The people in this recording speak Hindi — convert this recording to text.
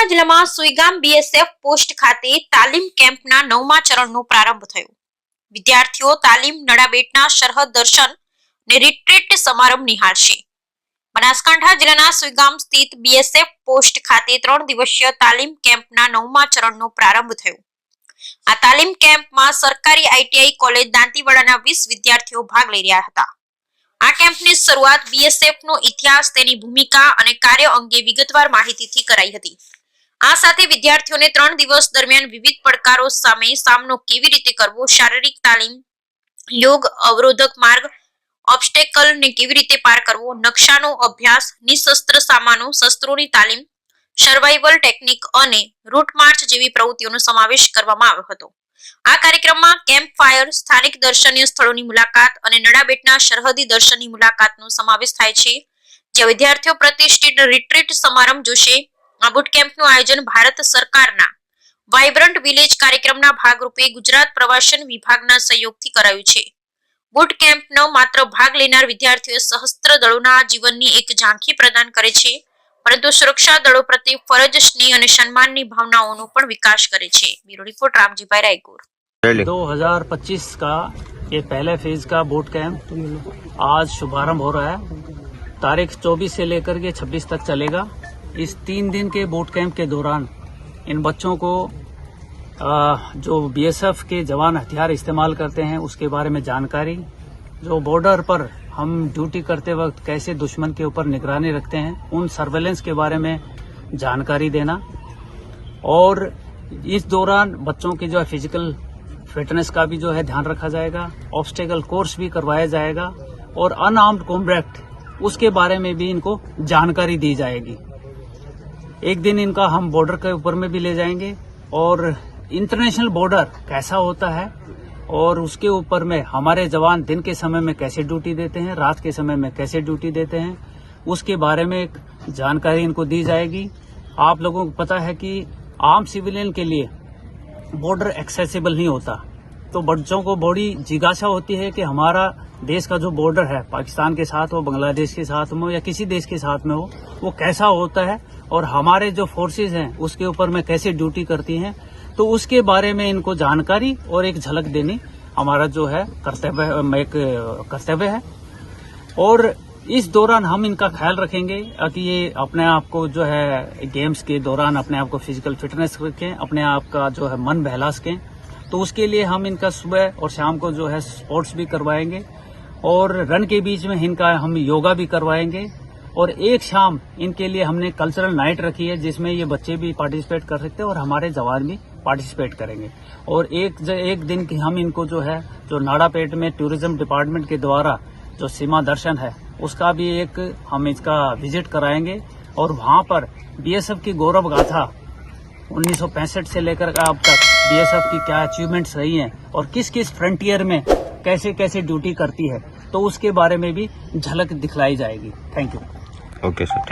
બનાસકાંઠા જિલ્લામાં સુઈગામ બીએસએફ પોસ્ટ ખાતે તાલીમ કેમ્પના 9મા ચરણનો પ્રારંભ થયો। વિદ્યાર્થીઓ તાલીમ નડાબેટના સરહદ દર્શન ને રિટ્રીટ સમારંભ નિહાળશે। બનાસકાંઠા જિલ્લાના સુઈગામ સ્થિત બીએસએફ પોસ્ટ ખાતે 3 દિવસીય તાલીમ કેમ્પના 9મા ચરણનો પ્રારંભ થયો। આ તાલીમ કેમ્પમાં સરકારી આઈટીઆઈ કોલેજ દાંતીવાડાના 20 વિદ્યાર્થીઓ ભાગ લઈ રહ્યા હતા। આ કેમ્પની શરૂઆત બીએસએફનો ઇતિહાસ, તેની ભૂમિકા અને કાર્ય અંગે વિગતવાર માહિતીથી કરાઈ હતી। આ સાથે વિદ્યાર્થીઓને 3 દિવસ દરમિયાન વિવિધ પડકારો સામે સામનો કેવી રીતે કરવો, શારીરિક તાલીમ, યોગ, અવરોધક માર્ગ, ઓબ્સ્ટેકલ ને કેવી રીતે પાર કરવો, નકશાનો અભ્યાસ, નિશસ્ત્ર સામાનો, શસ્ત્રોની તાલીમ, સર્વાઇવલ ટેકનિક અને રૂટ માર્ચ જેવી પ્રવૃત્તિઓનો સમાવેશ કરવામાં આવ્યો હતો। આ કાર્યક્રમમાં કેમ્પ ફાયર, સ્થાનિક દર્શનીય સ્થળોની મુલાકાત અને નડાબેટના સરહદી દર્શનની મુલાકાતનો સમાવેશ થાય છે, જે વિદ્યાર્થીઓ પ્રતિષ્ઠિત રિટ્રીટ સમારંભ જોશે। આ બુટ કેમ્પનું આયોજન ભારત સરકારના વાઇબ્રન્ટ વિલેજ કાર્યક્રમના ભાગરૂપે ગુજરાત પ્રવાસન વિભાગના સહયોગથી કરાયું છે। બુટ કેમ્પનો માત્ર ભાગ લેનાર વિદ્યાર્થીઓ સશસ્ત્ર દળોના જીવનની એક ઝાંખી પ્રદાન કરે છે, परंतु सुरक्षा दलों प्रति फरज, स्नेह और सम्मान की भावनाओं पर विकास करे छे। ब्यूरो रिपोर्ट रामजी भाई रायपुर। 2025 का ये पहले फेज का बूट कैंप आज शुभारंभ हो रहा है। तारीख 24 से लेकर के 26 तक चलेगा। इस 3 दिन के बूट कैंप के दौरान इन बच्चों को जो बीएसएफ के जवान हथियार इस्तेमाल करते हैं उसके बारे में जानकारी, जो बॉर्डर पर हम ड्यूटी करते वक्त कैसे दुश्मन के ऊपर निगरानी रखते हैं उन सर्वेलेंस के बारे में जानकारी देना, और इस दौरान बच्चों की जो है फिजिकल फिटनेस का भी जो है ध्यान रखा जाएगा। ऑब्स्टेकल कोर्स भी करवाया जाएगा और अनआर्म्ड कॉम्बैट उसके बारे में भी इनको जानकारी दी जाएगी। एक दिन इनका हम बॉर्डर के ऊपर में भी ले जाएंगे और इंटरनेशनल बॉर्डर कैसा होता है और उसके ऊपर में हमारे जवान दिन के समय में कैसे ड्यूटी देते हैं, रात के समय में कैसे ड्यूटी देते हैं, उसके बारे में एक जानकारी इनको दी जाएगी। आप लोगों को पता है कि आम सिविलियन के लिए बॉर्डर एक्सेसिबल नहीं होता, तो बच्चों को बड़ी जिज्ञासा होती है कि हमारा देश का जो बॉर्डर है पाकिस्तान के साथ हो, बांग्लादेश के साथ में हो या किसी देश के साथ में हो, वो कैसा होता है और हमारे जो फोर्सेज हैं उसके ऊपर में कैसे ड्यूटी करती हैं, तो उसके बारे में इनको जानकारी और एक झलक देनी हमारा जो है कर्तव्य है। और इस दौरान हम इनका ख्याल रखेंगे कि ये अपने आप को जो है गेम्स के दौरान अपने आप को फिजिकल फिटनेस रखें, अपने आप का जो है मन बहला सकें। तो उसके लिए हम इनका सुबह और शाम को जो है स्पोर्ट्स भी करवाएंगे और रन के बीच में इनका हम योगा भी करवाएंगे। और एक शाम इनके लिए हमने कल्चरल नाइट रखी है जिसमें ये बच्चे भी पार्टिसिपेट कर सकते हैं और हमारे जवान भी पार्टिसिपेट करेंगे। और एक दिन की हम इनको जो है जो नाड़ापेट में टूरिज्म डिपार्टमेंट के द्वारा जो सीमा दर्शन है उसका भी एक हम इसका विजिट कराएंगे और वहां पर बीएसएफ की गौरव गाथा 1965 से लेकर अब तक बीएसएफ की क्या अचीवमेंट्स रही हैं और किस किस फ्रंटियर में कैसे कैसे ड्यूटी करती है, तो उसके बारे में भी झलक दिखलाई जाएगी। Thank you. Okay sir, thank you.